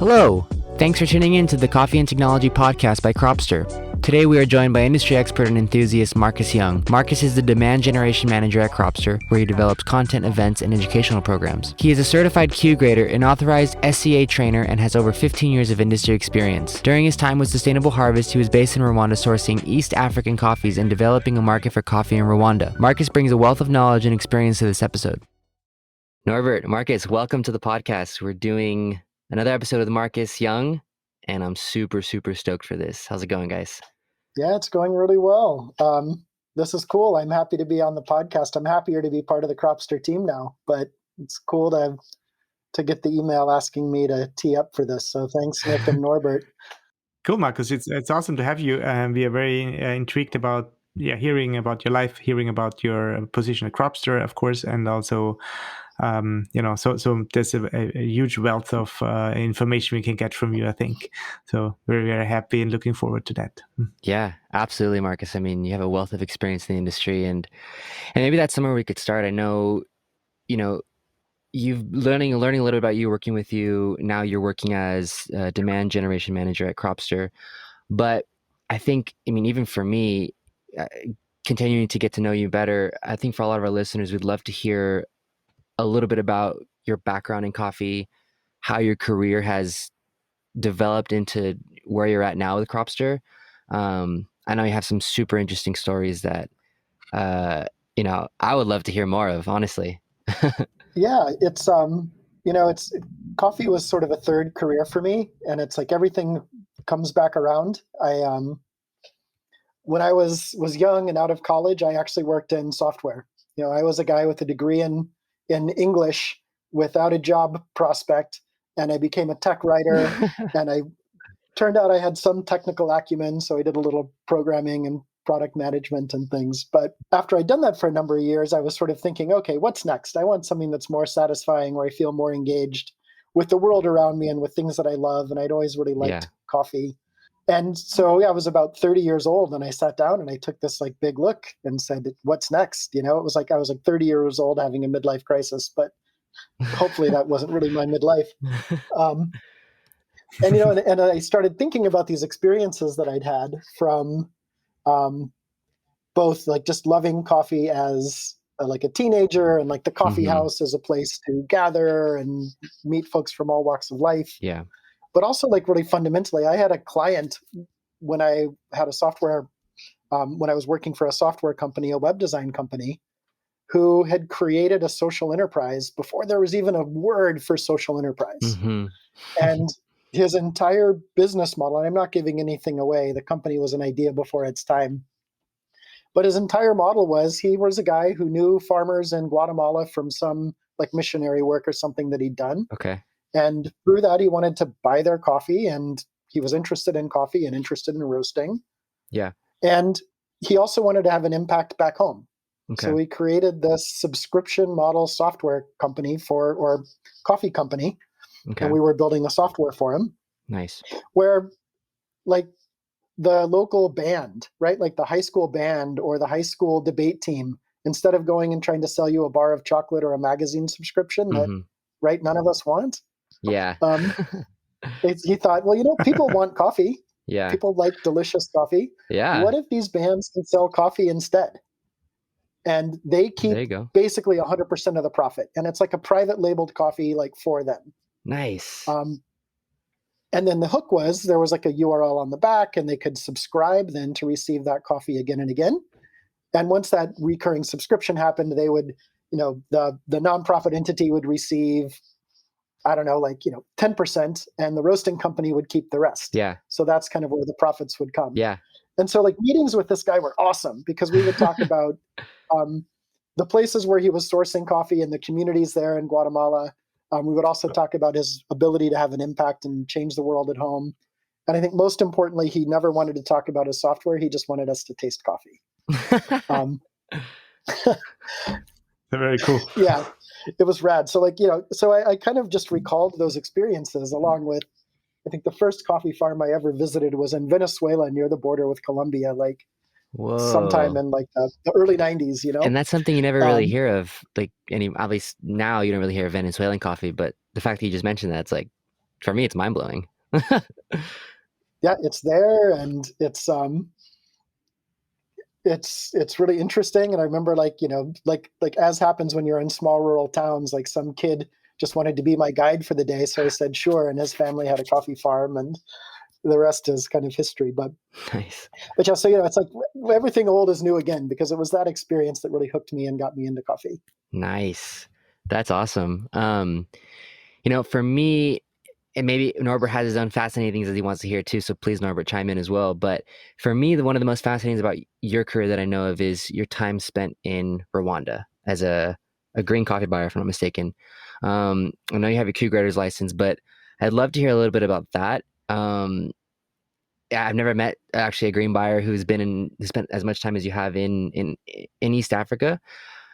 Hello! Thanks for tuning in to the Coffee and Technology podcast by Cropster. Today we are joined by industry expert and enthusiast Marcus Young. Marcus is the demand generation manager at Cropster, where he develops content, events, and educational programs. He is a certified Q grader, an authorized SCA trainer, and has over 15 years of industry experience. During his time with Sustainable Harvest, he was based in Rwanda sourcing East African coffees and developing a market for coffee in Rwanda. Marcus brings a wealth of knowledge and experience to this episode. Norbert, Marcus, welcome to the podcast. We're doing another episode of the Marcus Young, and I'm super stoked for this. How's it going, guys? Yeah, it's going really well. This is cool. I'm happy to be on the podcast. I'm happier to be part of the Cropster team now, but it's cool to get the email asking me to tee up for this. So thanks, Nick and Norbert. Cool, Marcus. It's awesome to have you. We are very intrigued about hearing about your life, hearing about your position at Cropster, of course, and also so there's a huge wealth of information we can get from you, I think. So we're very happy and looking forward to that. Yeah, absolutely, Marcus. I mean, you have a wealth of experience in the industry, and maybe that's somewhere we could start. I know, you've learning a little bit about you, working with you. Now you're working as a demand generation manager at Cropster. But I think, even for me, continuing to get to know you better, I think for a lot of our listeners, we'd love to hear a little bit about your background in coffee, how your career has developed into where you're at now with Cropster. I know you have some super interesting stories that, I would love to hear more of, honestly. Yeah, it's coffee was sort of a third career for me, and it's like everything comes back around. When I was young and out of college, I actually worked in software. I was a guy with a degree in English without a job prospect, and I became a tech writer. And I turned out I had some technical acumen, so I did a little programming and product management and things. But after I'd done that for a number of years, I was sort of thinking, okay, what's next? I want something that's more satisfying, where I feel more engaged with the world around me and with things that I love. And I'd always really liked coffee. And so I was about 30 years old, and I sat down and I took this big look and said, what's next? It was like I was 30 years old having a midlife crisis, but hopefully that wasn't really my midlife. And I started thinking about these experiences that I'd had from both just loving coffee as a teenager, and the coffee house as a place to gather and meet folks from all walks of life. Yeah. But also really fundamentally, I had a client when I had a software, when I was working for a software company, a web design company, who had created a social enterprise before there was even a word for social enterprise. Mm-hmm. And his entire business model, and I'm not giving anything away, the company was an idea before its time, but his entire model was, he was a guy who knew farmers in Guatemala from some missionary work or something that he'd done. Okay. And through that, he wanted to buy their coffee, and he was interested in coffee and interested in roasting. Yeah. And he also wanted to have an impact back home. Okay. So we created this subscription model software company or coffee company. Okay. And we were building the software for him. Nice. Where the local band, right? The high school band or the high school debate team, instead of going and trying to sell you a bar of chocolate or a magazine subscription that, right, none of us want. Yeah. He thought, well, people want coffee. Yeah. People like delicious coffee. Yeah. What if these bands can sell coffee instead? And they keep basically 100% of the profit. And it's a private labeled coffee for them. Nice. And then the hook was there was a URL on the back, and they could subscribe then to receive that coffee again and again. And once that recurring subscription happened, they would, the nonprofit entity would receive, 10%, and the roasting company would keep the rest. Yeah. So that's kind of where the profits would come. Yeah. And so meetings with this guy were awesome, because we would talk about the places where he was sourcing coffee and the communities there in Guatemala. We would also talk about his ability to have an impact and change the world at home. And I think most importantly, he never wanted to talk about his software. He just wanted us to taste coffee. Very cool. Yeah, it was rad. So I kind of just recalled those experiences, along with, I think the first coffee farm I ever visited was in Venezuela near the border with Colombia, sometime in the early 90s, And that's something you never really hear of, at least now you don't really hear Venezuelan coffee, but the fact that you just mentioned that, it's for me, it's mind blowing. Yeah, it's there, and it's really interesting. And I remember, like, like as happens when you're in small rural towns, like some kid just wanted to be my guide for the day, so I said sure, and his family had a coffee farm, and the rest is kind of history. Nice. But yeah, so it's like everything old is new again, because it was that experience that really hooked me and got me into coffee. Nice. That's awesome. For me, and maybe Norbert has his own fascinating things that he wants to hear too, so please, Norbert, chime in as well. But for me, one of the most fascinating things about your career that I know of is your time spent in Rwanda as a green coffee buyer, if I'm not mistaken. I know you have a Q grader's license, but I'd love to hear a little bit about that. Yeah, I've never met actually a green buyer who spent as much time as you have in East Africa,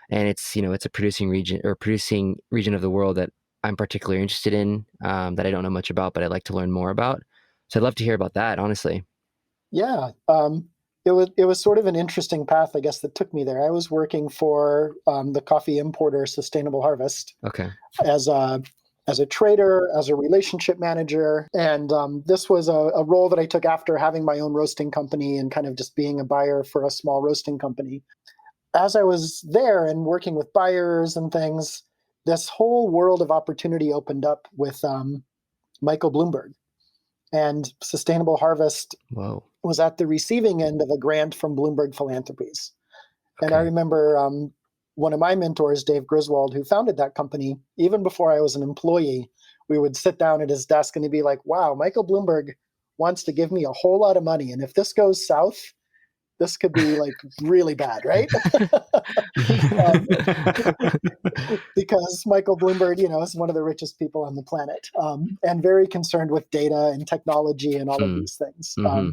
and it's a producing region of the world that I'm particularly interested in, that I don't know much about, but I'd like to learn more about. So I'd love to hear about that, honestly. Yeah, it was sort of an interesting path, I guess, that took me there. I was working for the coffee importer Sustainable Harvest Okay. as a trader, as a relationship manager, and this was a role that I took after having my own roasting company and kind of just being a buyer for a small roasting company. As I was there and working with buyers and things, this whole world of opportunity opened up with Michael Bloomberg. And Sustainable Harvest Whoa. was at the receiving end of a grant from Bloomberg Philanthropies. Okay. And I remember one of my mentors, Dave Griswold, who founded that company, even before I was an employee, we would sit down at his desk and he'd be like, wow, Michael Bloomberg wants to give me a whole lot of money. And if this goes south, this could be like really bad, right? Because Michael Bloomberg, is one of the richest people on the planet, and very concerned with data and technology and all of these things. Mm-hmm.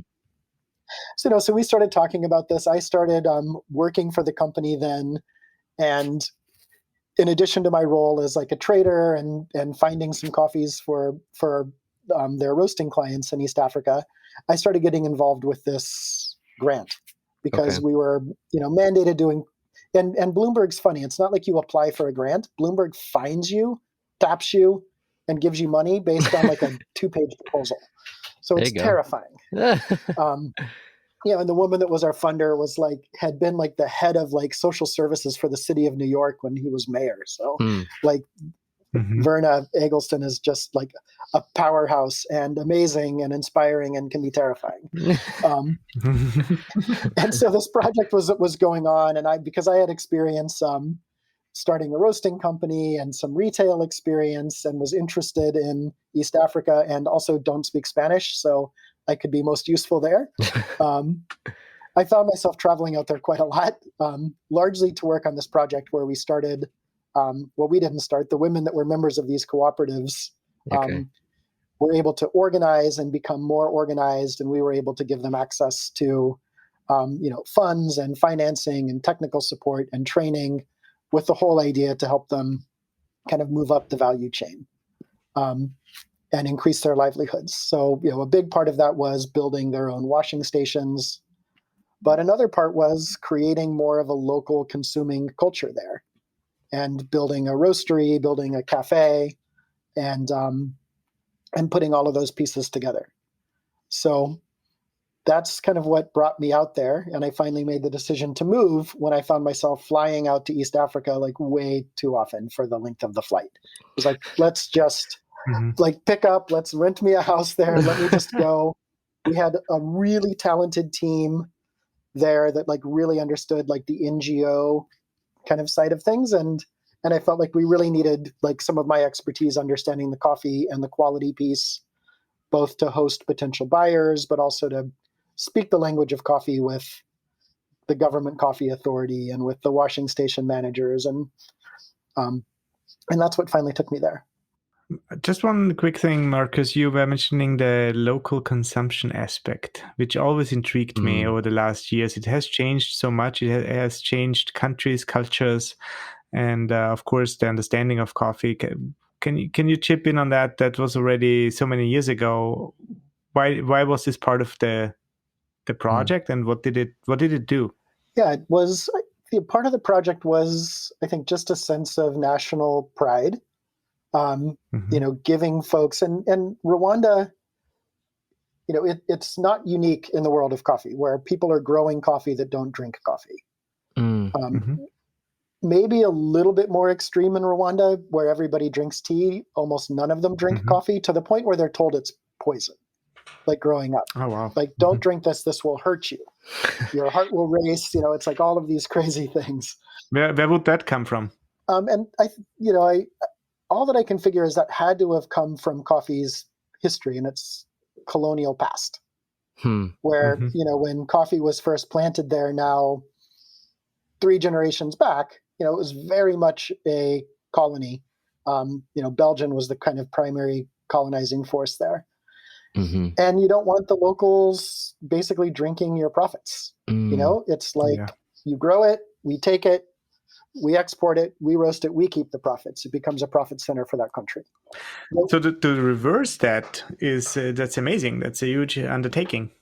So we started talking about this. I started working for the company then, and in addition to my role as like a trader and finding some coffees for their roasting clients in East Africa, I started getting involved with this grant because we were mandated doing. And Bloomberg's funny. It's not like you apply for a grant. Bloomberg finds you, taps you, and gives you money based on like a 2-page proposal. So it's terrifying. And the woman that was our funder had been like the head of like social services for the city of New York when he was mayor. So Verna Eggleston is just like a powerhouse and amazing and inspiring and can be terrifying. And so this project was going on, and because I had experience starting a roasting company and some retail experience, and was interested in East Africa, and also don't speak Spanish, so I could be most useful there. I found myself traveling out there quite a lot, largely to work on this project where we started. We didn't start. The women that were members of these cooperatives were able to organize and become more organized, and we were able to give them access to funds and financing and technical support and training, with the whole idea to help them kind of move up the value chain and increase their livelihoods. So, a big part of that was building their own washing stations, but another part was creating more of a local consuming culture there, and building a roastery, building a cafe, and putting all of those pieces together. So that's kind of what brought me out there. And I finally made the decision to move when I found myself flying out to East Africa like way too often for the length of the flight. It was like, let's just like pick up, let's rent me a house there. Let me just go. We had a really talented team there that like really understood like the NGO kind of side of things. And I felt like we really needed like some of my expertise understanding the coffee and the quality piece, both to host potential buyers, but also to speak the language of coffee with the government coffee authority and with the washing station managers. And that's what finally took me there. Just one quick thing, Marcus. You were mentioning the local consumption aspect, which always intrigued me over the last years. It has changed so much. It has changed countries, cultures, and of course, the understanding of coffee. Can you chip in on that? That was already so many years ago. Why was this part of the project, and what did it do? Yeah, it was part of the project was, I think, just a sense of national pride. Giving folks and Rwanda, it's not unique in the world of coffee where people are growing coffee that don't drink coffee. Maybe a little bit more extreme in Rwanda where everybody drinks tea. Almost none of them drink coffee to the point where they're told it's poison, like growing up. Oh, wow. Like, don't drink this. This will hurt you. Your heart will race. It's like all of these crazy things. Where would that come from? And all that I can figure is that had to have come from coffee's history and its colonial past, where, when coffee was first planted there now 3 generations back, it was very much a colony. Belgium was the kind of primary colonizing force there. And you don't want the locals basically drinking your profits. It's like you grow it, we take it, we export it, we roast it, we keep the profits. It becomes a profit center for that country. So to reverse that is that's amazing. That's a huge undertaking.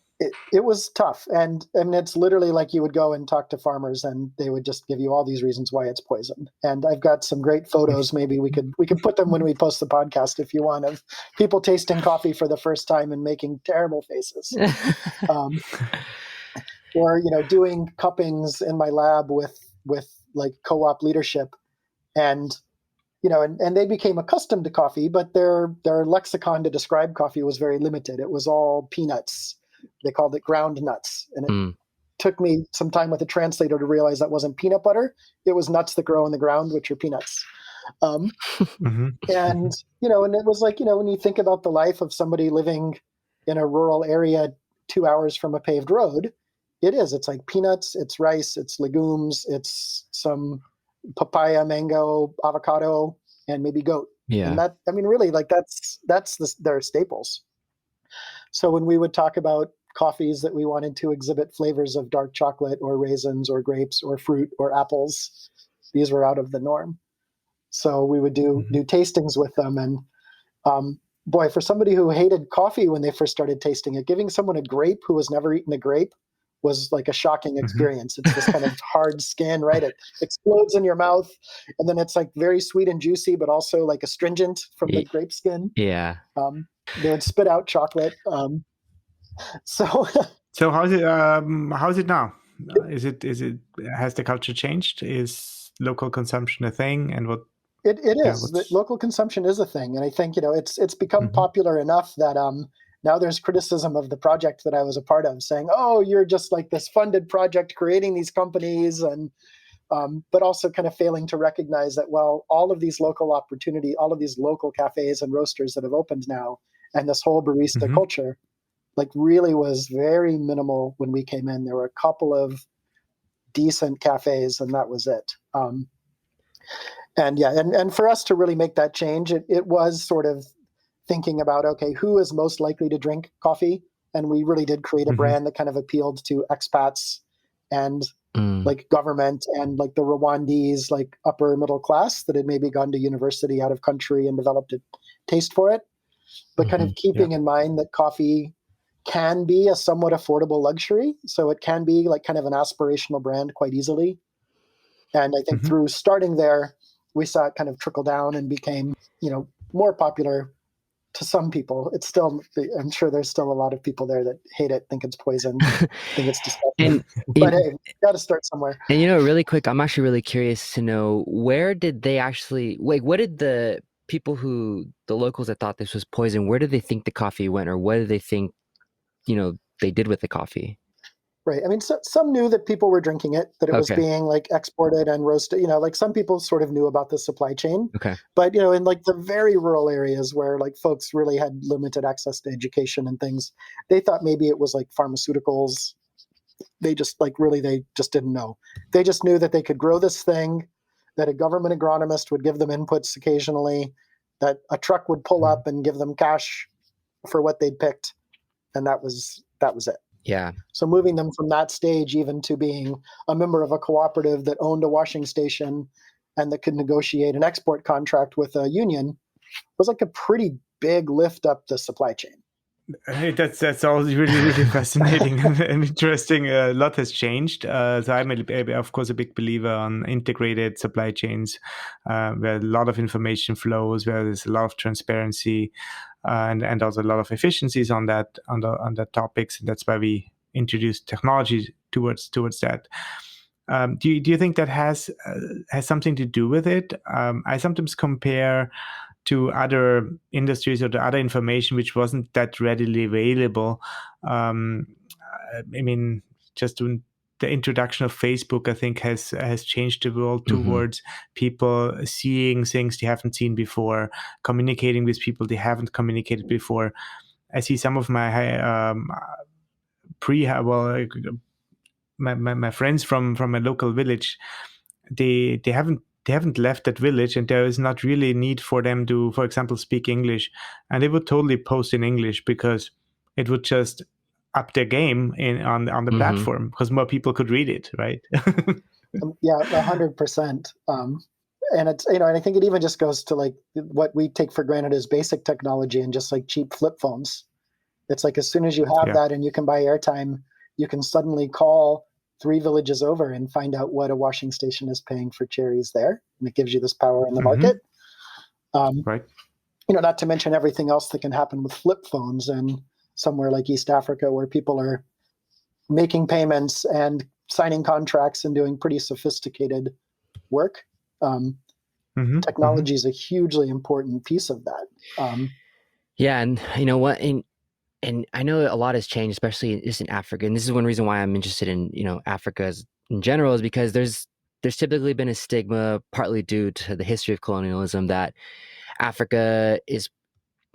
It was tough. And I mean, it's literally like you would go and talk to farmers and they would just give you all these reasons why it's poison. And I've got some great photos. Maybe we could put them when we post the podcast if you want, of people tasting coffee for the first time and making terrible faces. Or, doing cuppings in my lab with like co-op leadership and they became accustomed to coffee, but their lexicon to describe coffee was very limited. It was all peanuts. They called it ground nuts. And it took me some time with a translator to realize that wasn't peanut butter. It was nuts that grow in the ground, which are peanuts. And, and it was like, when you think about the life of somebody living in a rural area 2 hours from a paved road, it's like peanuts, it's rice, it's legumes, it's some papaya, mango, avocado, and maybe goat. Yeah. And that, I mean, really, like that's their staples. So when we would talk about coffees that we wanted to exhibit flavors of dark chocolate or raisins or grapes or fruit or apples, these were out of the norm. So we would do tastings with them. And boy, for somebody who hated coffee when they first started tasting it, giving someone a grape who has never eaten a grape was like a shocking experience. It's this kind of hard skin, right? It explodes in your mouth. And then it's like very sweet and juicy, but also like astringent from the grape skin. Yeah. They would spit out chocolate. So how's it now? Is it has the culture changed? Is local consumption a thing? And what it is. The local consumption is a thing. And I think, it's become popular enough that now there's criticism of the project that I was a part of saying, oh, you're just like this funded project creating these companies and but also kind of failing to recognize that, well, all of these local opportunity, all of these local cafes and roasters that have opened now, and this whole barista culture, like really was very minimal when we came in. There were a couple of decent cafes and that was it. And for us to really make that change, it was sort of thinking about, okay, who is most likely to drink coffee? And we really did create a brand that kind of appealed to expats and like government and like the Rwandese, like upper middle class that had maybe gone to university out of country and developed a taste for it. But kind of keeping in mind that coffee can be a somewhat affordable luxury. So it can be like kind of an aspirational brand quite easily. And I think through starting there, we saw it kind of trickle down and became, more popular to some people. It's still, I'm sure there's still a lot of people there that hate it, think it's poison, think it's disgusting. But hey, got to start somewhere. And really quick, I'm actually really curious to know, where did they actually, like, what did the locals that thought this was poison, where did they think the coffee went, or what did they think, they did with the coffee? Right. I mean, some knew that people were drinking it, that it was being like exported and roasted. Like some people sort of knew about the supply chain. Okay. But, in like the very rural areas where like folks really had limited access to education and things, they thought maybe it was like pharmaceuticals. They just they just didn't know. They just knew that they could grow this thing, that a government agronomist would give them inputs occasionally, that a truck would pull up and give them cash for what they'd picked. And that was it. Yeah. So moving them from that stage even to being a member of a cooperative that owned a washing station and that could negotiate an export contract with a union was like a pretty big lift up the supply chain. Hey, that's always really fascinating and interesting. A lot has changed. So I'm of course a big believer on integrated supply chains, where a lot of information flows, where there's a lot of transparency, and also a lot of efficiencies on that topics. And that's why we introduced technology towards that. Do you think that has something to do with it? I sometimes compare to other industries or to other information which wasn't that readily available. Um, I mean, just the introduction of Facebook, I think, has changed the world towards people seeing things they haven't seen before, communicating with people they haven't communicated before. I see some of my pre well my friends from a local village, they haven't left that village, and there is not really a need for them to, for example, speak English, and they would totally post in English because it would just up their game on the platform because more people could read it, right? Yeah, 100%. And it's, and I think it even just goes to like what we take for granted as basic technology and just like cheap flip phones. It's like as soon as you have Yeah. that and you can buy airtime, you can suddenly call 3 villages over and find out what a washing station is paying for cherries there, and it gives you this power in the market. Right. Not to mention everything else that can happen with flip phones and somewhere like East Africa where people are making payments and signing contracts and doing pretty sophisticated work. Technology is a hugely important piece of that. Yeah, and you know what? And I know a lot has changed, especially just in Africa. And this is one reason why I'm interested in Africa in general, is because there's typically been a stigma, partly due to the history of colonialism, that Africa is,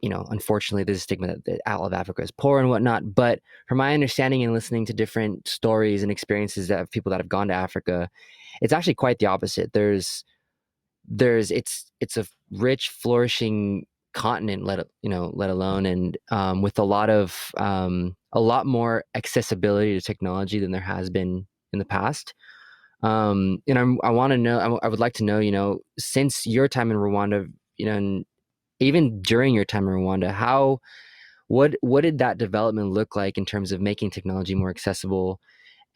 unfortunately, there's a stigma that all of Africa is poor and whatnot. But from my understanding and listening to different stories and experiences that of people that have gone to Africa, it's actually quite the opposite. It's a rich, flourishing continent, let alone, and with a lot more accessibility to technology than there has been in the past. And I want to know, I would like to know, since your time in Rwanda, and even during your time in Rwanda, what did that development look like in terms of making technology more accessible?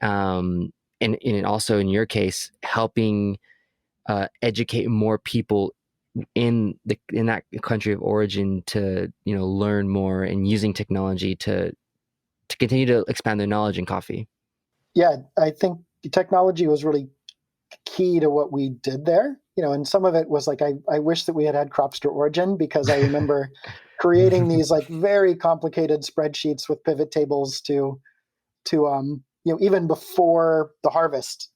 And also in your case, helping educate more people in that country of origin to learn more and using technology to continue to expand their knowledge in coffee. Yeah, I think technology was really key to what we did there. And some of it was like I wish that we had Cropster Origin, because I remember creating these like very complicated spreadsheets with pivot tables to even before the harvest,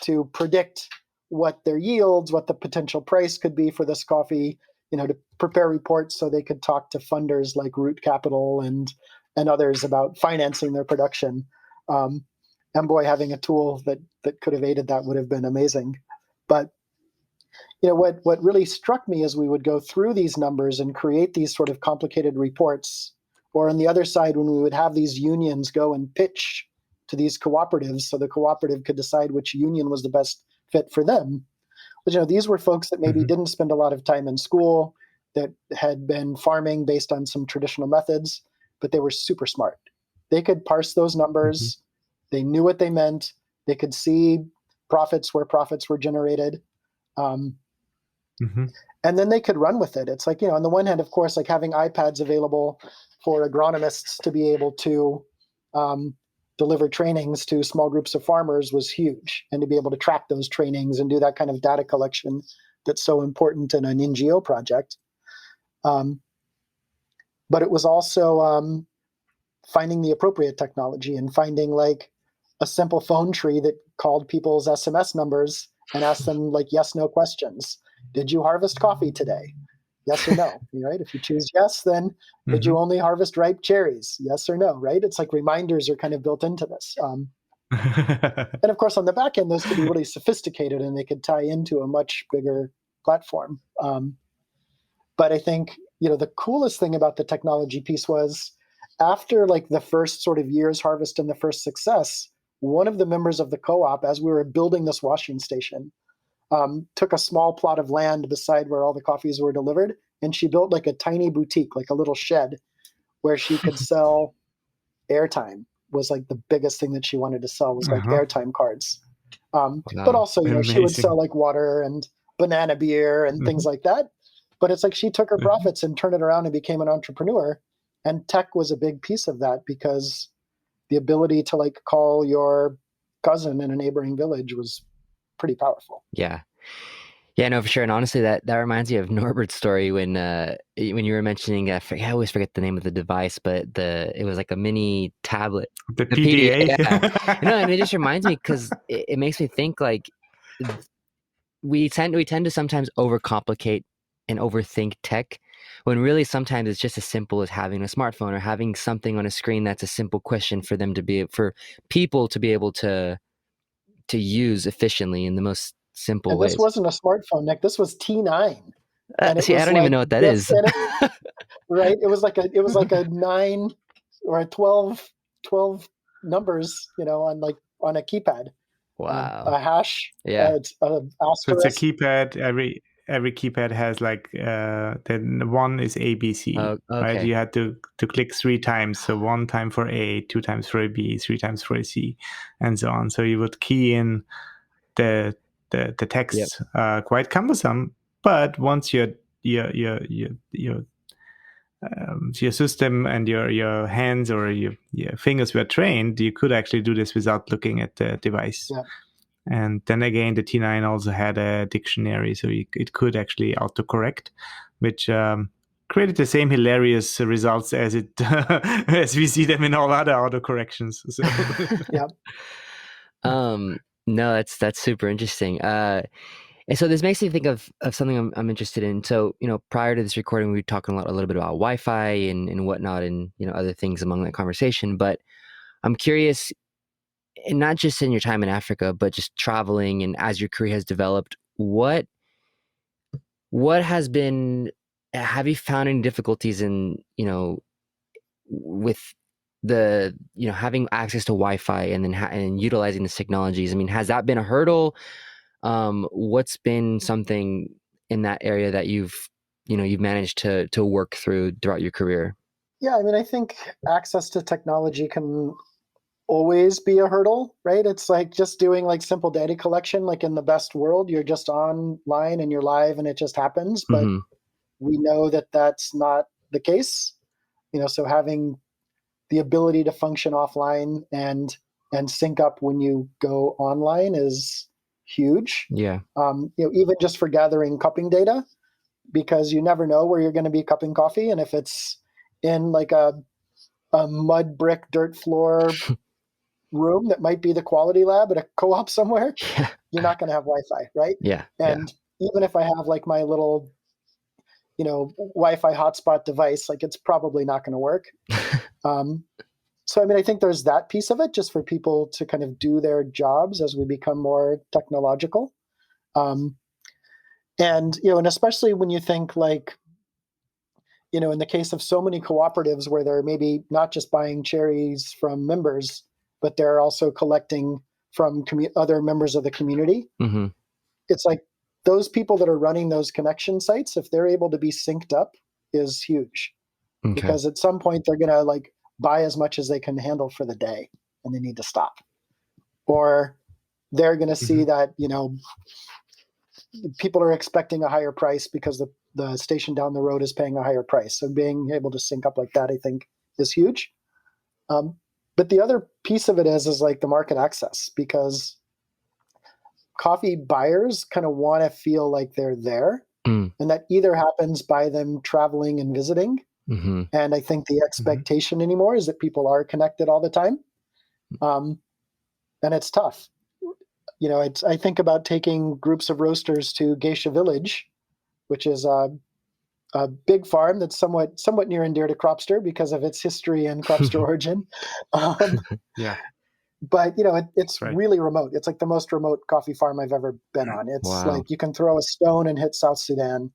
to predict what their yields, what the potential price could be for this coffee, to prepare reports so they could talk to funders like Root Capital and others about financing their production. And boy, having a tool that could have aided that would have been amazing. But what really struck me as we would go through these numbers and create these sort of complicated reports, or on the other side, when we would have these unions go and pitch to these cooperatives so the cooperative could decide which union was the best fit for them. But these were folks that maybe didn't spend a lot of time in school, that had been farming based on some traditional methods, but they were super smart. They could parse those numbers. They knew what they meant. They could see profits where profits were generated. And then they could run with it. It's like, on the one hand, of course, like having iPads available for agronomists to be able to deliver trainings to small groups of farmers was huge. And to be able to track those trainings and do that kind of data collection that's so important in an NGO project. But it was also finding the appropriate technology and finding like a simple phone tree that called people's SMS numbers and asked them like yes, no questions. Did you harvest coffee today? Yes or no, right? If you choose yes, then did you only harvest ripe cherries? Yes or no, right? It's like reminders are kind of built into this. And of course, on the back end, those could be really sophisticated and they could tie into a much bigger platform. But I think, the coolest thing about the technology piece was after like the first sort of year's harvest and the first success, one of the members of the co-op, as we were building this washing station, took a small plot of land beside where all the coffees were delivered, and she built like a tiny boutique, like a little shed, where she could sell airtime. Was like the biggest thing that she wanted to sell was like airtime cards. But also, she would sell like water and banana beer and things like that. But it's like she took her profits and turned it around and became an entrepreneur. And tech was a big piece of that, because the ability to like call your cousin in a neighboring village was pretty powerful. Yeah. Yeah, no, for sure. And honestly, that reminds me of Norbert's story when you were mentioning, I always forget the name of the device, but it was like a mini tablet. The PDA. Yeah. And it just reminds me, because it makes me think like we tend to sometimes overcomplicate and overthink tech, when really sometimes it's just as simple as having a smartphone or having something on a screen that's a simple question for people to be able to use efficiently in the most simple ways. This wasn't a smartphone, Nick. This was T9. And I don't even know what that is. Right? It was like a 9 or a 12 numbers, on a keypad. Wow. A hash. Yeah. It's a so it's a keypad. Every keypad has like then one is A, B, C. Okay. Right? You had to click 3 times. So 1 time for A, 2 times for a B, 3 times for a C, and so on. So you would key in the text. Quite cumbersome, but once your system and your hands or your fingers were trained, you could actually do this without looking at the device. Yeah. And then again, the T9 also had a dictionary, so it could actually autocorrect, which created the same hilarious results as it as we see them in all other autocorrections. So. Yeah. No, that's super interesting. And so this makes me think of something I'm interested in. So, prior to this recording, we were talking a little bit about Wi-Fi and whatnot, and other things among that conversation. But I'm curious, and not just in your time in Africa, but just traveling and as your career has developed, what have you found any difficulties in, with the having access to Wi-Fi and then and utilizing the technologies? I mean, has that been a hurdle? What's been something in that area that you've managed to work through throughout your career? Yeah, I mean, I think access to technology can always be a hurdle, right? It's like just doing like simple data collection. Like in the best world, you're just online and you're live and it just happens. But we know that that's not the case. So having the ability to function offline and sync up when you go online is huge. Yeah. Even just for gathering cupping data, because you never know where you're going to be cupping coffee. And if it's in like a mud brick dirt floor room that might be the quality lab at a co-op somewhere, you're not going to have Wi-Fi, right? Yeah. And even if I have like my little, Wi-Fi hotspot device, like it's probably not going to work. So, I mean, I think there's that piece of it, just for people to kind of do their jobs as we become more technological. And especially when you think like, in the case of so many cooperatives where they're maybe not just buying cherries from members, but they're also collecting from other members of the community. Mm-hmm. It's like those people that are running those connection sites, if they're able to be synced up, is huge. Okay. Because at some point they're going to like buy as much as they can handle for the day and they need to stop. Or they're going to see that, people are expecting a higher price because the station down the road is paying a higher price. So being able to sync up like that, I think, is huge. But the other piece of it is like the market access, because coffee buyers kind of want to feel like they're there. And that either happens by them traveling and visiting. Mm-hmm. And I think the expectation anymore is that people are connected all the time. And it's tough. I think about taking groups of roasters to Geisha Village, which is a big farm that's somewhat near and dear to Cropster because of its history and Cropster origin. Yeah. But, it's really remote. It's like the most remote coffee farm I've ever been on. It's like you can throw a stone and hit South Sudan.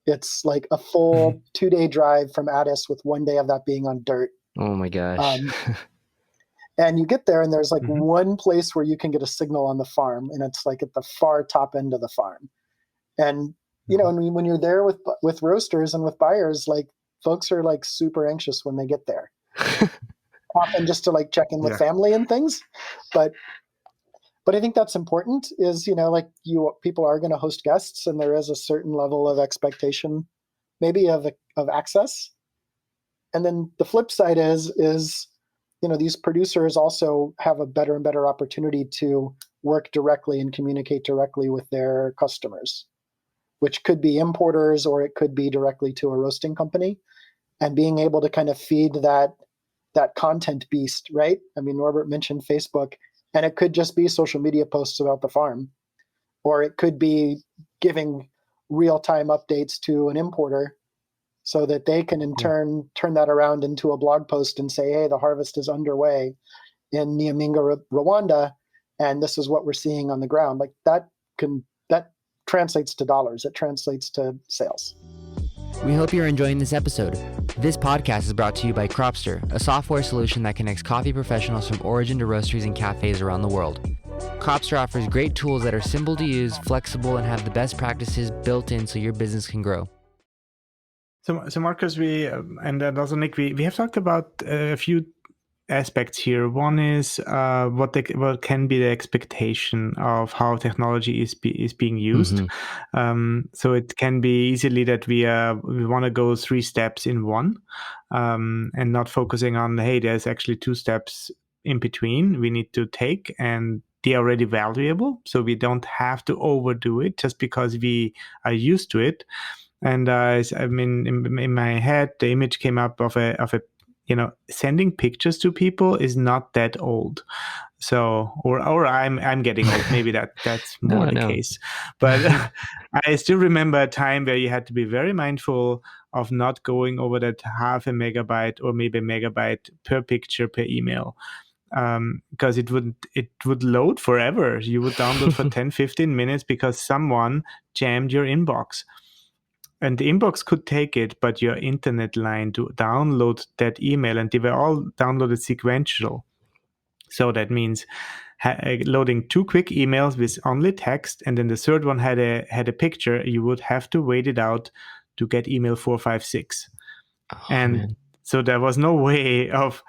It's like a full 2-day drive from Addis, with 1 day of that being on dirt. Oh my gosh. And you get there and there's like one place where you can get a signal on the farm, and it's like at the far top end of the farm. And, and when you're there with roasters and with buyers, like folks are like super anxious when they get there, often just to like check in with Yeah. family and things. But I think that's important is, like people are going to host guests, and there is a certain level of expectation maybe of access. And then the flip side is these producers also have a better and better opportunity to work directly and communicate directly with their customers, which could be importers or it could be directly to a roasting company, and being able to kind of feed that content beast, right? I mean, Norbert mentioned Facebook, and it could just be social media posts about the farm, or it could be giving real-time updates to an importer so that they can in turn that around into a blog post and say, hey, the harvest is underway in Nyaminga, Rwanda, and this is what we're seeing on the ground. Like that translates to dollars. It translates to sales. We hope you're enjoying this episode. This podcast is brought to you by Cropster, a software solution that connects coffee professionals from origin to roasteries and cafes around the world. Cropster offers great tools that are simple to use, flexible, and have the best practices built in so your business can grow. So Marcus, we and also Nick, we have talked about a few aspects here. One is what can be the expectation of how technology is being used. So it can be easily that we want to go 3 steps in one, and not focusing on, hey, there's actually 2 steps in between we need to take, and they are already valuable, so we don't have to overdo it just because we are used to it. And I mean, in my head, the image came up of a sending pictures to people is not that old. So, or I'm getting old. Maybe that's more the case. But I still remember a time where you had to be very mindful of not going over that half a megabyte or maybe a megabyte per picture per email. Because it would load forever. You would download for 10-15 minutes because someone jammed your inbox. And the inbox could take it, but your internet line to download that email, and they were all downloaded sequential. So that means loading 2 quick emails with only text, and then the third one had a picture. You would have to wait it out to get email 4, 5, 6. Man. So there was no way of.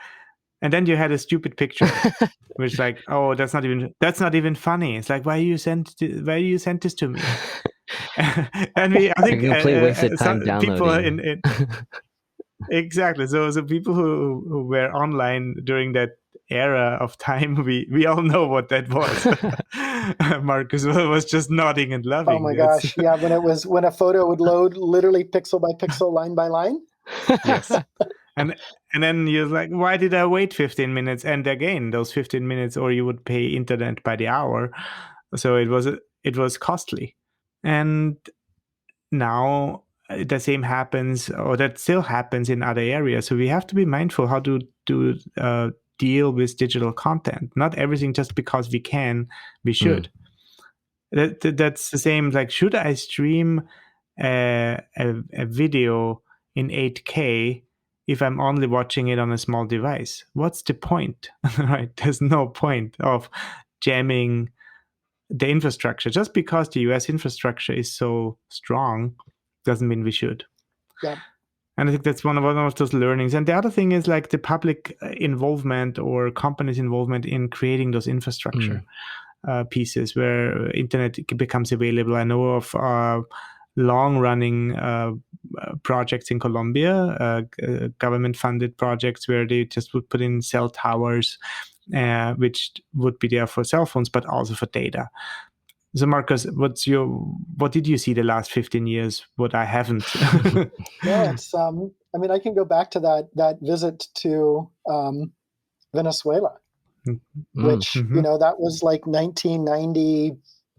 And then you had a stupid picture, which like, oh, that's not even funny. It's like, why you sent this to me? And I think complete wasted time downloading. People exactly. So people who were online during that era of time, we all know what that was. Marcus was just nodding and laughing. Oh my gosh! Yeah, when a photo would load literally pixel by pixel, line by line. Yes. And then you're like, why did I wait 15 minutes? And again, those 15 minutes, or you would pay internet by the hour. So it was costly. And now the same happens, or that still happens in other areas. So we have to be mindful how to deal with digital content. Not everything just because we can, we should. That's the same. Like, should I stream a video in 8K if I'm only watching it on a small device? What's the point? Right? There's no point of jamming the infrastructure. Just because the US infrastructure is so strong doesn't mean we should. Yeah. And I think that's one of those learnings. And the other thing is like the public involvement or companies' involvement in creating those infrastructure pieces where internet becomes available. I know of long-running projects in Colombia, government-funded projects where they just would put in cell towers, which would be there for cell phones, but also for data. So, Marcus, what did you see the last 15 years? What I haven't? No, it's. I mean, I can go back to that visit to Venezuela, which that was like 1990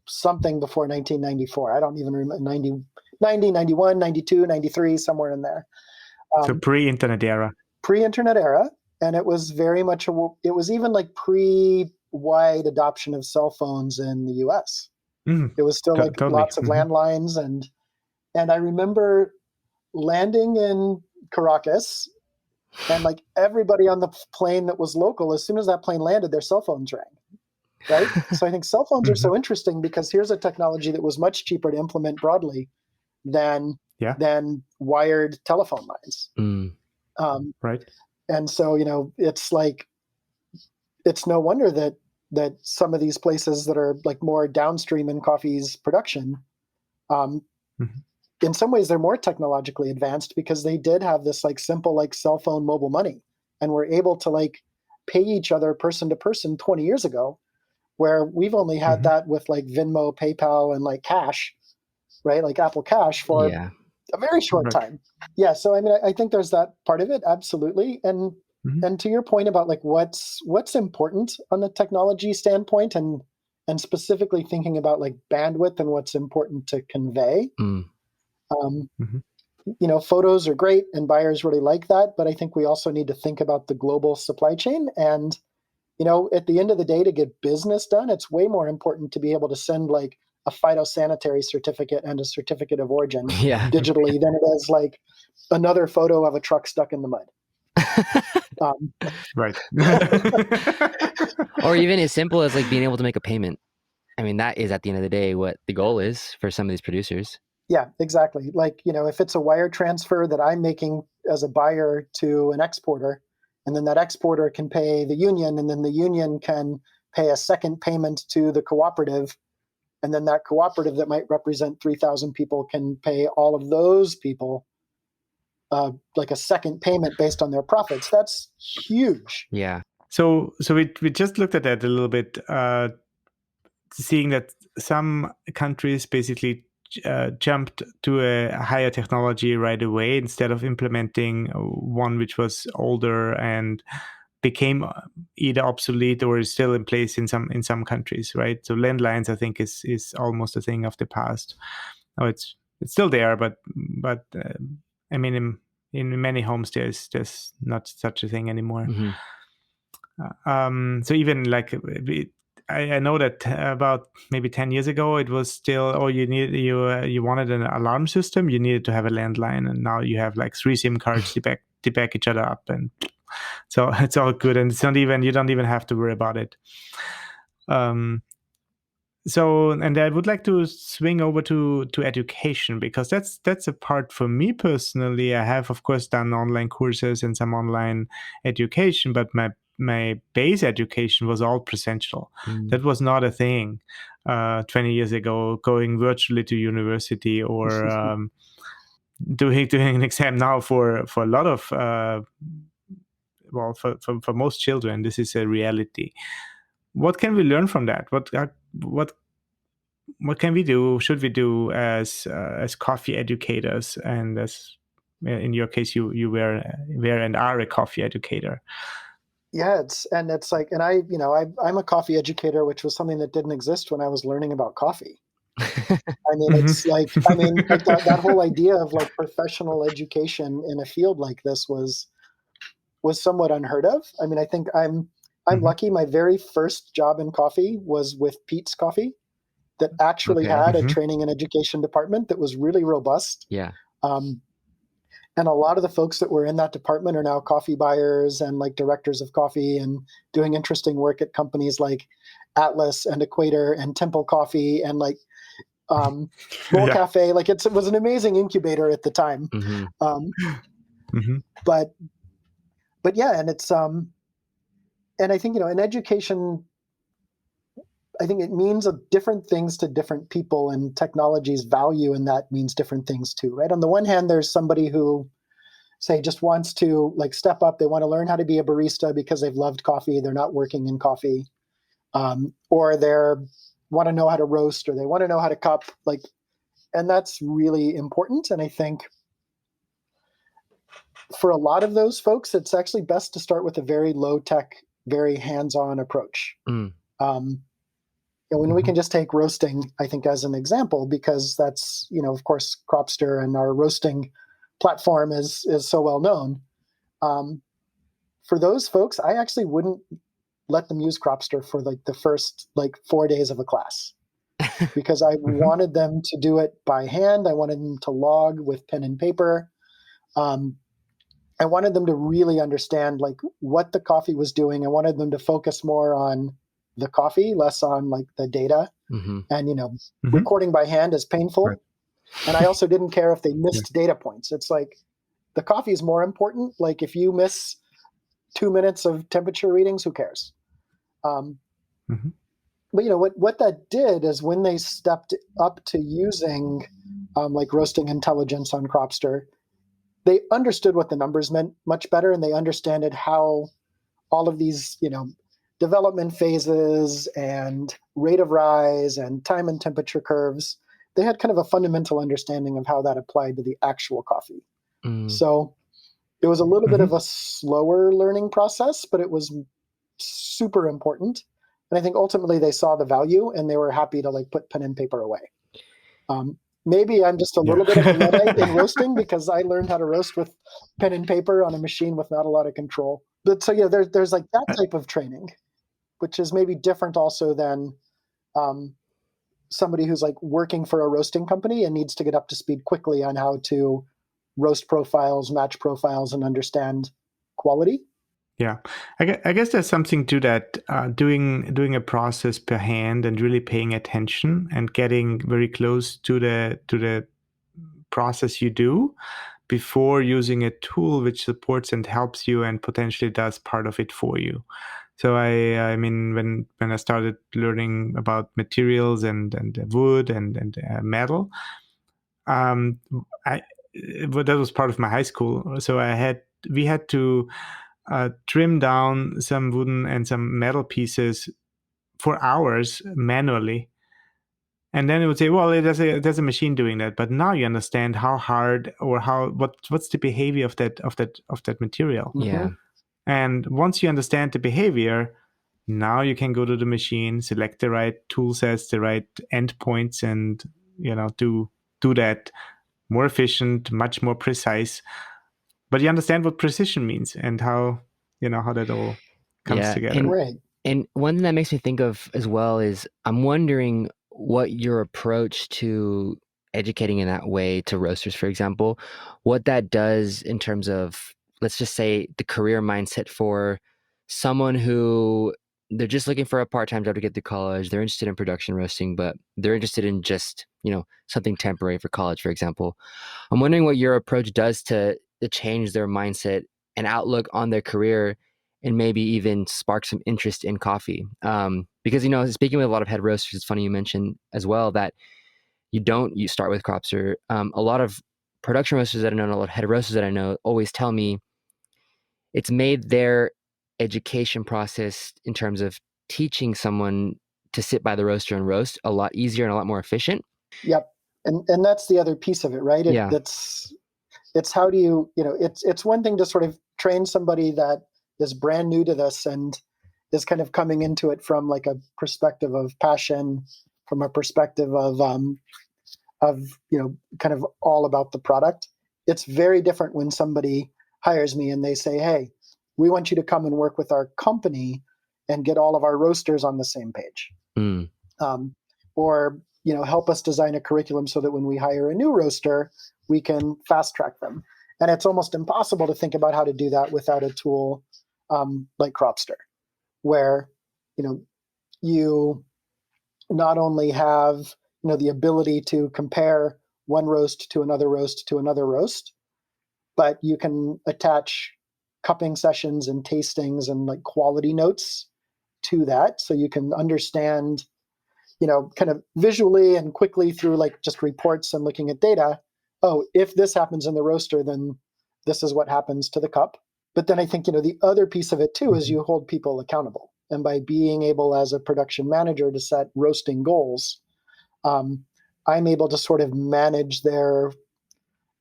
something before 1994. I don't even remember 90, 91, 92, 93, somewhere in there. So pre-internet era. Pre-internet era, and it was very much it was even like pre-wide adoption of cell phones in the US. It was still like totally. Lots of landlines, and I remember landing in Caracas, and like everybody on the plane that was local, as soon as that plane landed, their cell phones rang. Right? So I think cell phones are so interesting because here's a technology that was much cheaper to implement broadly than than wired telephone lines. Right. And so, it's like, it's no wonder that some of these places that are like more downstream in coffee's production, in some ways they're more technologically advanced because they did have this like simple like cell phone mobile money and were able to like pay each other person to person 20 years ago, where we've only had that with like Venmo, PayPal, and like cash, right? Like Apple Cash for a very short time. Yeah. So, I mean, I think there's that part of it. Absolutely. And to your point about like what's important on the technology standpoint and specifically thinking about like bandwidth and what's important to convey, photos are great and buyers really like that. But I think we also need to think about the global supply chain. And, at the end of the day, to get business done, it's way more important to be able to send like a phytosanitary certificate and a certificate of origin digitally than it is like another photo of a truck stuck in the mud. Right. Or even as simple as like being able to make a payment. I mean, that is at the end of the day what the goal is for some of these producers. Yeah, exactly. Like, if it's a wire transfer that I'm making as a buyer to an exporter, and then that exporter can pay the union, and then the union can pay a second payment to the cooperative, and then that cooperative that might represent 3,000 people can pay all of those people like a second payment based on their profits. That's huge. Yeah. So we just looked at that a little bit, seeing that some countries basically jumped to a higher technology right away instead of implementing one which was older and became either obsolete or is still in place in some countries, right? So landlines, I think, is almost a thing of the past. Oh, it's still there, but I mean, in many homes there's not such a thing anymore. So even like I know that about maybe 10 years ago, it was still, you wanted an alarm system, you needed to have a landline, and now you have like 3 SIM cards to back each other up, and so it's all good, and you don't even have to worry about it. So, and I would like to swing over to education, because that's a part for me personally. I have, of course, done online courses and some online education, but my base education was all presential. That was not a thing 20 years ago, going virtually to university or doing an exam now for a lot of, for most children, this is a reality. What can we learn from that? What can we do? Should we do as coffee educators? And as in your case, you were and are a coffee educator. Yeah, it's like, and I'm a coffee educator, which was something that didn't exist when I was learning about coffee. I mean, it's like, like that whole idea of like professional education in a field like this was somewhat unheard of. I mean, I think I'm lucky. My very first job in coffee was with Peet's Coffee, that actually had a training and education department that was really robust. Yeah. And a lot of the folks that were in that department are now coffee buyers and like directors of coffee and doing interesting work at companies like Atlas and Equator and Temple Coffee and like Bull Cafe. Like it was an amazing incubator at the time. But yeah, and it's and I think, in education, I think it means different things to different people, and technology's value in that means different things too, right? On the one hand, there's somebody who, say, just wants to like step up. They want to learn how to be a barista because they've loved coffee. They're not working in coffee, or they want to know how to roast, or they want to know how to cup, like, and that's really important. And I think for a lot of those folks, it's actually best to start with a very low tech, very hands-on approach. When we can just take roasting, I think, as an example, because that's, of course, Cropster and our roasting platform is so well known. For those folks, I actually wouldn't let them use Cropster for like the first 4 days of a class, because I wanted them to do it by hand. I wanted them to log with pen and paper. I wanted them to really understand like what the coffee was doing. I wanted them to focus more on the coffee, less on like the data. And recording by hand is painful. And I also didn't care if they missed data points. It's like the coffee is more important. Like if you miss 2 minutes of temperature readings, who cares? Mm-hmm. But what that did is when they stepped up to using like roasting intelligence on Cropster, they understood what the numbers meant much better, and they understood how all of these, development phases and rate of rise and time and temperature curves, they had kind of a fundamental understanding of how that applied to the actual coffee. So it was a little bit of a slower learning process, but it was super important. And I think ultimately they saw the value and they were happy to like put pen and paper away. Maybe I'm just a little bit of a Luddite in roasting because I learned how to roast with pen and paper on a machine with not a lot of control. But so yeah, there's like that type of training, which is maybe different also than somebody who's like working for a roasting company and needs to get up to speed quickly on how to roast profiles, match profiles, and understand quality. Yeah, I guess there's something to that. Doing a process per hand and really paying attention and getting very close to the process you do before using a tool which supports and helps you and potentially does part of it for you. So I mean, when I started learning about materials and wood and metal, that was part of my high school. So we had to trim down some wooden and some metal pieces for hours manually. And then it would say, well, there's a machine doing that. But now you understand how hard or what's the behavior of that material. Yeah. And once you understand the behavior, now you can go to the machine, select the right tool sets, the right endpoints, and do that more efficient, much more precise. But you understand what precision means and how that all comes together. Right. And one thing that makes me think of as well is I'm wondering what your approach to educating in that way to roasters, for example, what that does in terms of, let's just say, the career mindset for someone who they're just looking for a part-time job to get through college. They're interested in production roasting, but they're interested in just, something temporary for college, for example. I'm wondering what your approach does to change their mindset and outlook on their career and maybe even spark some interest in coffee. Because, speaking with a lot of head roasters, it's funny you mentioned as well that you start with Cropster. A lot of production roasters that I know, and a lot of head roasters that I know always tell me it's made their education process in terms of teaching someone to sit by the roaster and roast a lot easier and a lot more efficient. Yep. And that's the other piece of it, right? It's how do you, it's one thing to sort of train somebody that is brand new to this and is kind of coming into it from like a perspective of passion, from a perspective of kind of all about the product. It's very different when somebody hires me and they say, hey, we want you to come and work with our company and get all of our roasters on the same page. Or help us design a curriculum so that when we hire a new roaster, we can fast track them. And it's almost impossible to think about how to do that without a tool like Cropster, where you not only have the ability to compare one roast to another roast to another roast, but you can attach cupping sessions and tastings and like quality notes to that, so you can understand kind of visually and quickly through like just reports and looking at data, oh, if this happens in the roaster, then this is what happens to the cup. But then I think, the other piece of it too is you hold people accountable. And by being able as a production manager to set roasting goals, I'm able to sort of manage their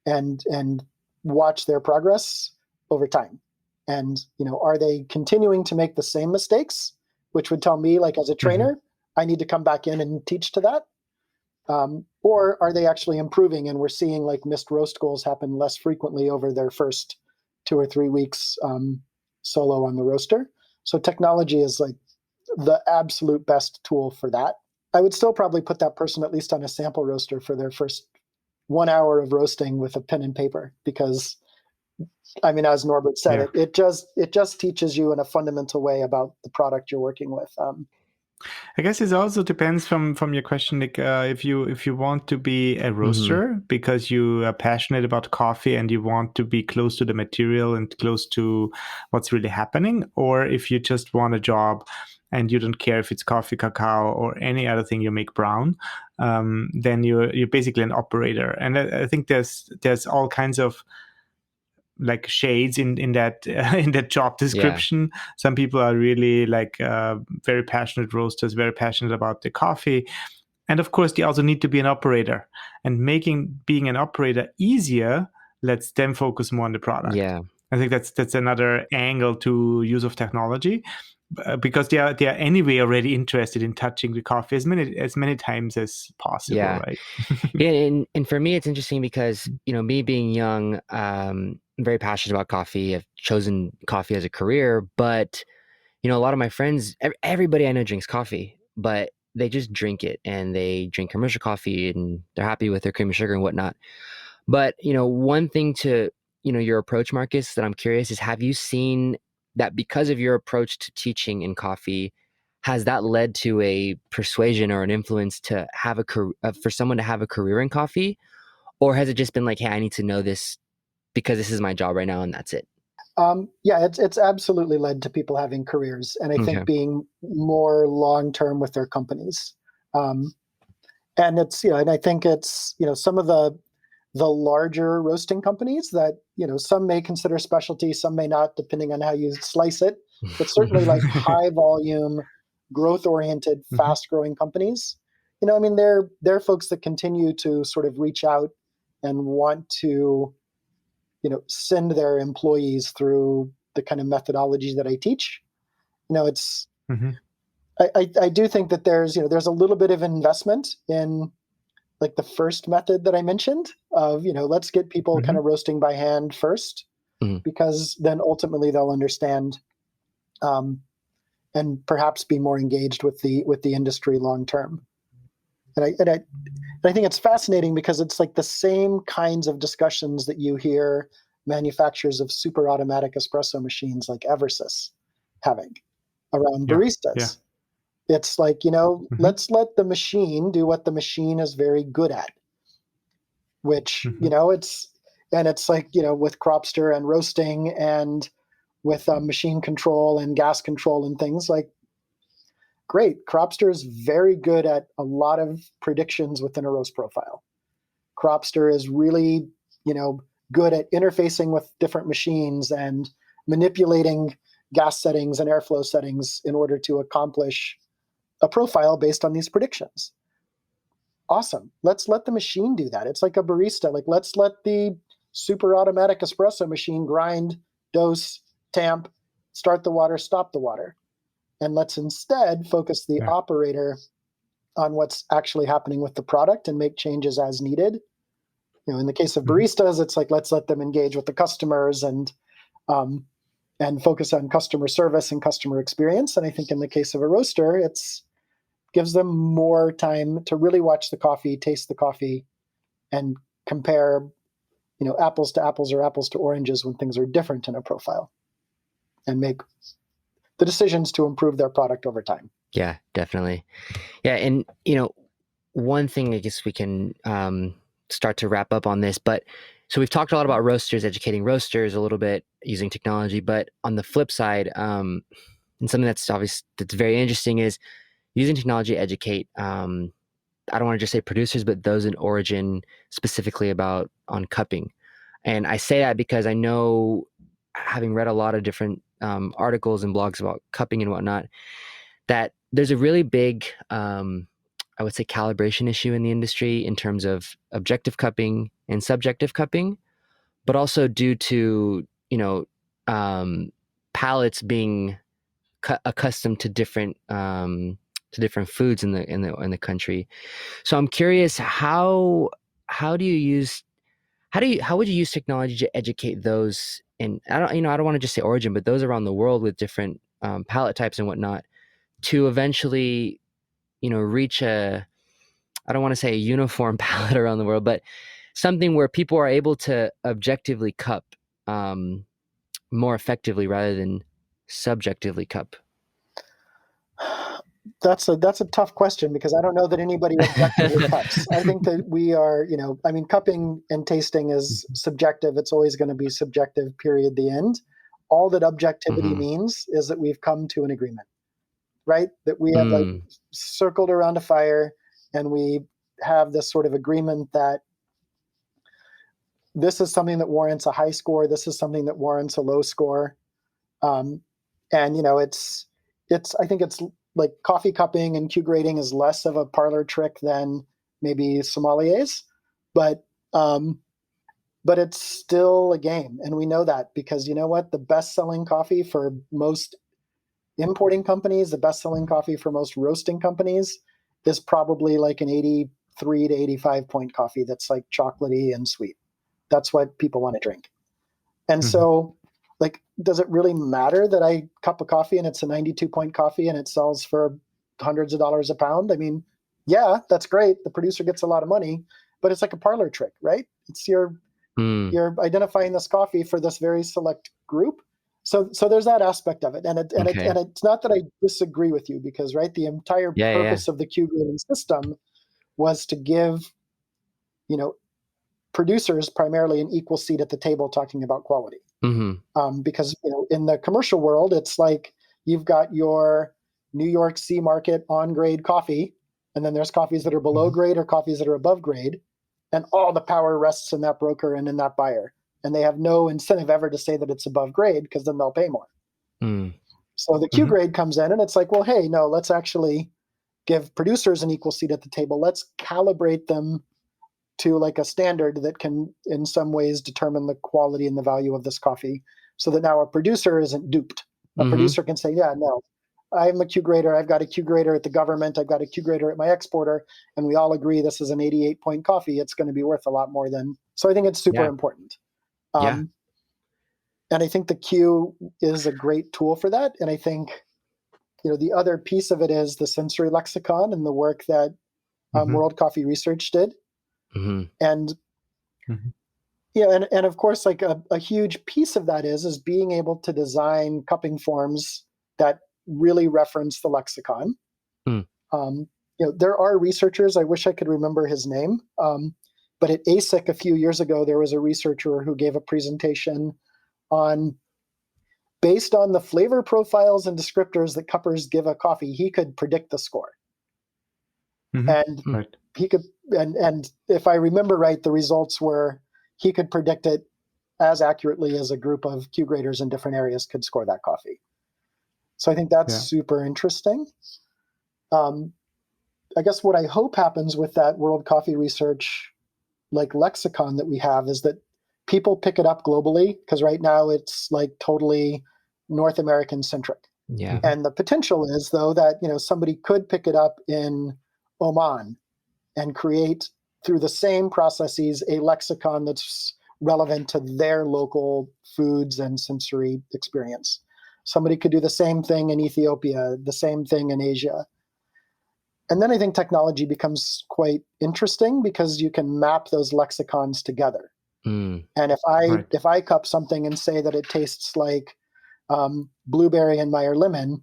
and watch their progress over time. And, are they continuing to make the same mistakes, which would tell me like as a trainer, I need to come back in and teach to that. Or are they actually improving and we're seeing like missed roast goals happen less frequently over their first 2 or 3 weeks solo on the roaster. So technology is like the absolute best tool for that. I would still probably put that person at least on a sample roaster for their first 1 hour of roasting with a pen and paper, because I mean, as Norbert said, it just teaches you in a fundamental way about the product you're working with. I guess it also depends from your question, Nick. If you want to be a Mm-hmm. roaster because you are passionate about coffee and you want to be close to the material and close to what's really happening, or if you just want a job and you don't care if it's coffee, cacao, or any other thing you make brown, then you're basically an operator. And I think there's all kinds of like shades in that in that job Yeah. description. Some people are really like very passionate roasters, very passionate about the coffee, and of course they also need to be an operator. And making being an operator easier lets them focus more on the product. Yeah. I think that's another angle to use of technology, because they are anyway already interested in touching the coffee as many times as possible, Yeah. right? Yeah, and for me, it's interesting because, me being young, I'm very passionate about coffee. I've chosen coffee as a career, but, a lot of my friends, everybody I know drinks coffee, but they just drink it and they drink commercial coffee and they're happy with their cream and sugar and whatnot. But, one thing to, your approach, Marcus, that I'm curious is, have you seen that because of your approach to teaching in coffee, has that led to a persuasion or an influence to have for someone to have a career in coffee? Or has it just been like, hey, I need to know this because this is my job right now and that's it? Yeah, it's absolutely led to people having careers, and I think Okay. being more long term with their companies. Um, and and I think it's some of the larger roasting companies that some may consider specialty, some may not, depending on how you slice it. But certainly, like high volume, growth oriented, Mhm. fast growing companies. I mean, they're folks that continue to sort of reach out and want to send their employees through the kind of methodology that I teach. It's Mhm. I do think that there's a little bit of investment in like the first method that I mentioned of let's get people kind Mhm. of roasting by hand first, Mhm. because then ultimately they'll understand, um, and perhaps be more engaged with the industry long term. And I think it's fascinating because it's like the same kinds of discussions that you hear manufacturers of super automatic espresso machines like Eversys having around Yeah. Yeah. baristas. It's like, Mhm. let's let the machine do what the machine is very good at, which, Mhm. it's like, with Cropster and roasting and with machine control and gas control and things like, great. Cropster is very good at a lot of predictions within a roast profile. Cropster is really, good at interfacing with different machines and manipulating gas settings and airflow settings in order to accomplish a profile based on these predictions. Awesome. Let's let the machine do that. It's like a barista. Like, let's let the super automatic espresso machine grind, dose, tamp, start the water, stop the water. And let's instead focus the Yeah. operator on what's actually happening with the product and make changes as needed. In the case of Mhm. baristas, it's like, let's let them engage with the customers um, and focus on customer service and customer experience. And I think in the case of a roaster, it's gives them more time to really watch the coffee, taste the coffee, and compare, apples to apples or apples to oranges when things are different in a profile, and make the decisions to improve their product over time. Yeah, definitely. Yeah. And, one thing I guess we can start to wrap up on this, but so we've talked a lot about roasters, educating roasters a little bit using technology, but on the flip side, and something that's obvious that's very interesting is using technology to educate. I don't want to just say producers, but those in origin, specifically about on cupping. And I say that because I know, having read a lot of different articles and blogs about cupping and whatnot, that there's a really big, I would say, calibration issue in the industry in terms of objective cupping and subjective cupping, but also due to, um, palates being accustomed to different foods in the country. So I'm curious, how do you use how would you use technology to educate those? And I don't want to just say origin, but those around the world with different palate types and whatnot, to eventually reach I don't want to say a uniform palette around the world, but something where people are able to objectively cup um, more effectively rather than subjectively cup. That's a tough question because I don't know that anybody objectively cups. I think that we are, I mean, cupping and tasting is subjective. It's always going to be subjective, period, the end. All that objectivity means is that we've come to an agreement, right? That we have like circled around a fire and we have this sort of agreement that this is something that warrants a high score. This is something that warrants a low score. And, I think it's like coffee cupping and Q grading is less of a parlor trick than maybe sommeliers, but it's still a game. And we know that because you know what? The best selling coffee for most importing companies, the best selling coffee for most roasting companies is probably like an 83 to 85 point coffee that's like chocolatey and sweet. That's what people want to drink. And so, like, does it really matter that I cup a coffee and it's a 92 point coffee and it sells for hundreds of dollars a pound? I mean, yeah, that's great. The producer gets a lot of money, but it's like a parlor trick, right? It's you're identifying this coffee for this very select group. So there's that aspect of it. And it's not that I disagree with you because, right, the entire purpose of the Q grading system was to give, producers primarily an equal seat at the table talking about quality. Because in the commercial world, it's like you've got your New York C market on grade coffee, and then there's coffees that are below grade or coffees that are above grade, and all the power rests in that broker and in that buyer, and they have no incentive ever to say that it's above grade because then they'll pay more. So the Q grade comes in, and it's like, well, hey, no, let's actually give producers an equal seat at the table. Let's calibrate them to like a standard that can in some ways determine the quality and the value of this coffee so that now a producer isn't duped. A producer can say, yeah, no, I'm a Q grader. I've got a Q grader at the government. I've got a Q grader at my exporter. And we all agree this is an 88 point coffee. It's going to be worth a lot more than, so I think it's super important. And I think the Q is a great tool for that. And I think, the other piece of it is the sensory lexicon and the work that World Coffee Research did. And and of course, like a huge piece of that is being able to design cupping forms that really reference the lexicon. There are researchers, I wish I could remember his name, but at ASIC a few years ago, there was a researcher who gave a presentation on, based on the flavor profiles and descriptors that cuppers give a coffee, he could predict the score. And he could, and if I remember right, the results were he could predict it as accurately as a group of Q graders in different areas could score that coffee. So I think that's super interesting. I guess what I hope happens with that World Coffee Research like lexicon that we have is that people pick it up globally, because right now it's like totally North American centric. And the potential is though that somebody could pick it up in Oman and create through the same processes a lexicon that's relevant to their local foods and sensory experience. Somebody could do the same thing in Ethiopia, the same thing in Asia. And then I think technology becomes quite interesting because you can map those lexicons together. And if I cup something and say that it tastes like blueberry and Meyer lemon,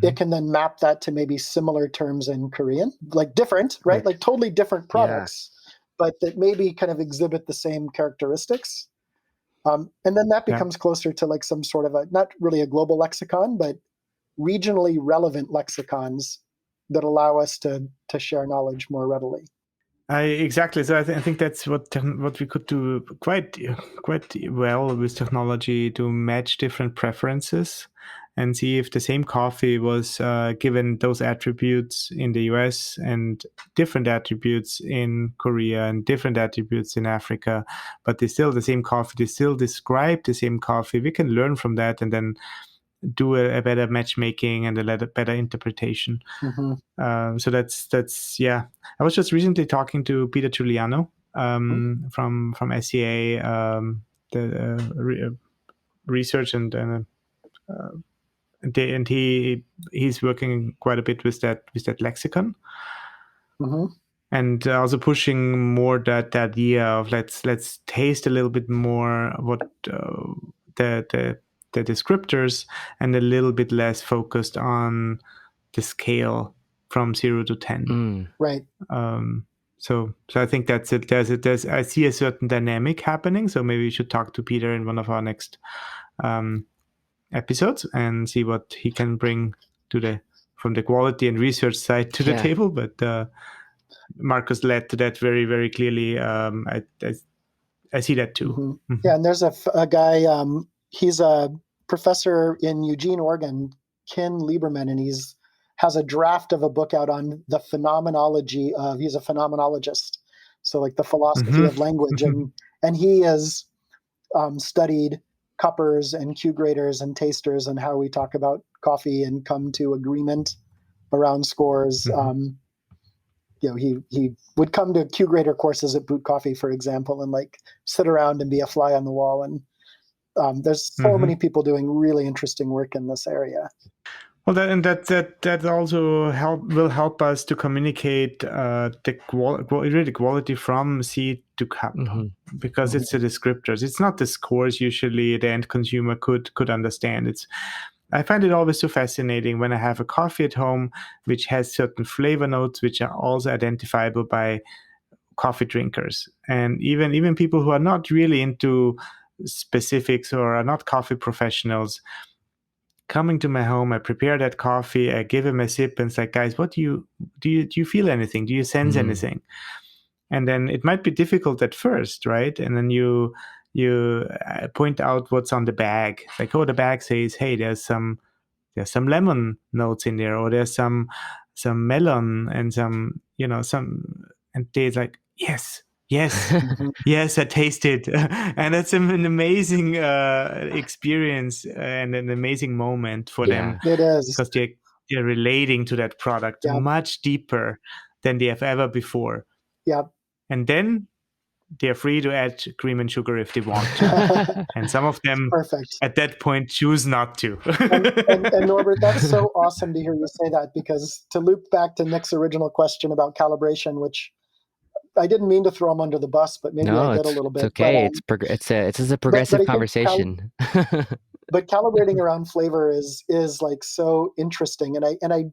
it can then map that to maybe similar terms in Korean, like different, right? Like totally different products, but that maybe kind of exhibit the same characteristics. And then that becomes closer to like some sort of not really a global lexicon, but regionally relevant lexicons that allow us to share knowledge more readily. Exactly. So I think that's what we could do quite well with technology, to match different preferences and see if the same coffee was given those attributes in the US and different attributes in Korea and different attributes in Africa, but they're still the same coffee. They still describe the same coffee. We can learn from that and then do a better matchmaking and a better interpretation. So that's I was just recently talking to Peter Giuliano from SCA, the research and he's working quite a bit with that lexicon, and also pushing more that idea of let's taste a little bit more what the descriptors, and a little bit less focused on the scale from 0 to 10. Right. So I think that's it. I see a certain dynamic happening. So maybe we should talk to Peter in one of our next episodes and see what he can bring from the quality and research side to the table. But Marcus led to that very, very clearly. I see that too. Mm-hmm. Yeah, and there's a guy. He's a professor in Eugene, Oregon, Ken Lieberman, and has a draft of a book out on the phenomenology of. He's a phenomenologist, so like the philosophy of language, and he has studied cuppers and Q graders and tasters and how we talk about coffee and come to agreement around scores. He would come to Q grader courses at Boot Coffee, for example, and like sit around and be a fly on the wall. And there's so many people doing really interesting work in this area. Well, that also will help us to communicate the quality from seed to cup, because it's the descriptors. It's not the scores usually the end consumer could understand. I find it always so fascinating when I have a coffee at home which has certain flavor notes which are also identifiable by coffee drinkers, and even people who are not really into specifics or are not coffee professionals. Coming to my home, I prepare that coffee, I give him a sip, and it's like, guys, what do you feel anything? Do you sense anything? And then it might be difficult at first, right? And then you point out what's on the bag. Like, oh, the bag says, hey, there's some lemon notes in there, or there's some melon and some, and they're like, yes, yes, I tasted. And it's an amazing experience and an amazing moment for them. It is. Because they're relating to that product much deeper than they have ever before. Yeah. And then they're free to add cream and sugar if they want to. And some of them at that point choose not to. and Norbert, that's so awesome to hear you say that, because to loop back to Nick's original question about calibration, which I didn't mean to throw him under the bus, but maybe I did a little bit. It's okay. But, it's a progressive conversation. But calibrating around flavor is like so interesting, and I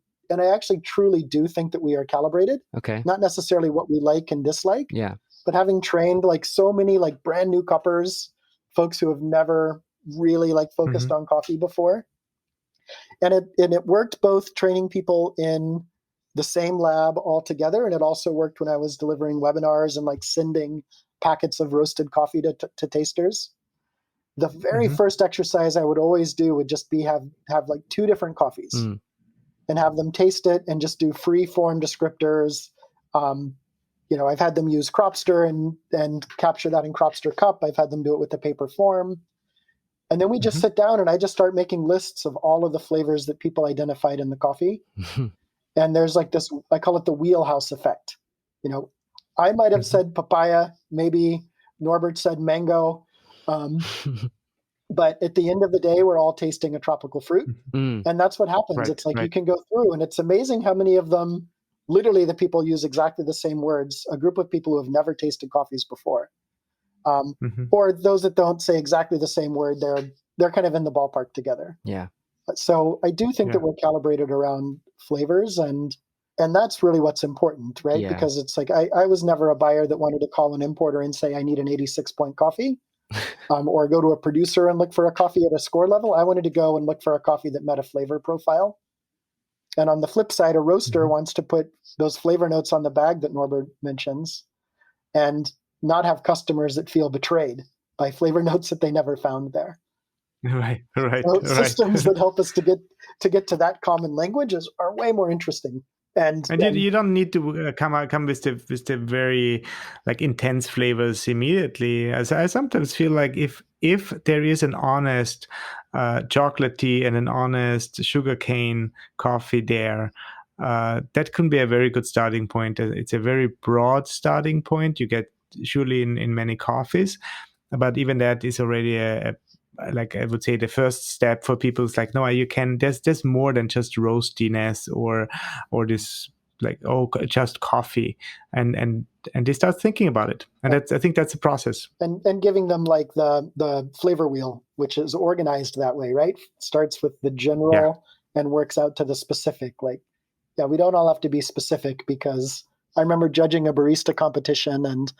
actually truly do think that we are calibrated. Okay. Not necessarily what we like and dislike. Yeah. But having trained like so many like brand new cuppers, folks who have never really like focused on coffee before, and it worked both training people in the same lab all together, and it also worked when I was delivering webinars and like sending packets of roasted coffee to tasters. The very first exercise I would always do would just be have like two different coffees and have them taste it and just do free form descriptors. I've had them use Cropster and capture that in Cropster Cup. I've had them do it with the paper form. And then we just sit down and I just start making lists of all of the flavors that people identified in the coffee. And there's like this, I call it the wheelhouse effect. I might have said papaya, maybe Norbert said mango. But at the end of the day, we're all tasting a tropical fruit. And that's what happens. Right, it's like you can go through, and it's amazing how many of them, literally the people use exactly the same words, a group of people who have never tasted coffees before. Or those that don't say exactly the same word, they're kind of in the ballpark together. Yeah. So I do think that we're calibrated around flavors, and that's really what's important, right? Yeah. Because it's like I was never a buyer that wanted to call an importer and say I need an 86-point coffee, or go to a producer and look for a coffee at a score level. I wanted to go and look for a coffee that met a flavor profile. And on the flip side, a roaster wants to put those flavor notes on the bag that Norbert mentions, and not have customers that feel betrayed by flavor notes that they never found there. Right. Systems that help us to get to that common language are way more interesting. And you don't need to come with the very like intense flavors immediately. As I sometimes feel like if there is an honest chocolate tea and an honest sugarcane coffee there, that can be a very good starting point. It's a very broad starting point. You get surely in many coffees, but even that is already like I would say the first step for people is like, no, you can, there's more than just roastiness or this like, oh, just coffee, and they start thinking about it. And I think that's a process. And giving them like the flavor wheel, which is organized that way, right? Starts with the general and works out to the specific. Like Yeah, we don't all have to be specific, because I remember judging a barista competition and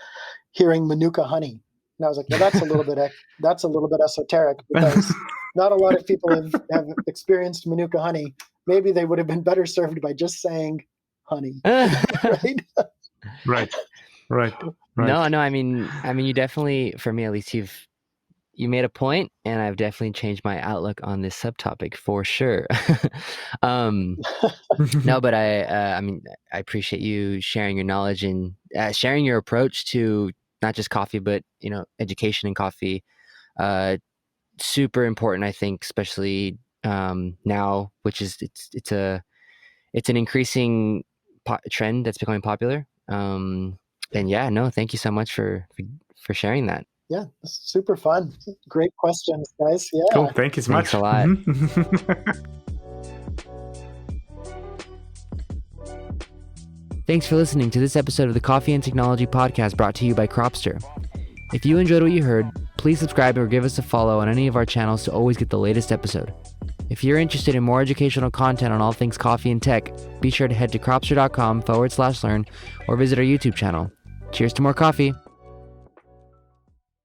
hearing Manuka honey. And I was like, well, that's a little bit esoteric, because not a lot of people have experienced Manuka honey. Maybe they would have been better served by just saying honey. Right? Right. No, I mean, you definitely, for me at least, you made a point, and I've definitely changed my outlook on this subtopic for sure. No, but I mean, I appreciate you sharing your knowledge and sharing your approach to not just coffee, but education in coffee. Super important, I think, especially now, which is it's an increasing trend that's becoming popular. And yeah, no, thank you so much for sharing that. Yeah, super fun. Great questions, guys. Yeah. Cool. Thank you so much. Thanks a lot. Thanks for listening to this episode of the Coffee and Technology Podcast, brought to you by Cropster. If you enjoyed what you heard, please subscribe or give us a follow on any of our channels to always get the latest episode. If you're interested in more educational content on all things coffee and tech, be sure to head to cropster.com/learn or visit our YouTube channel. Cheers to more coffee.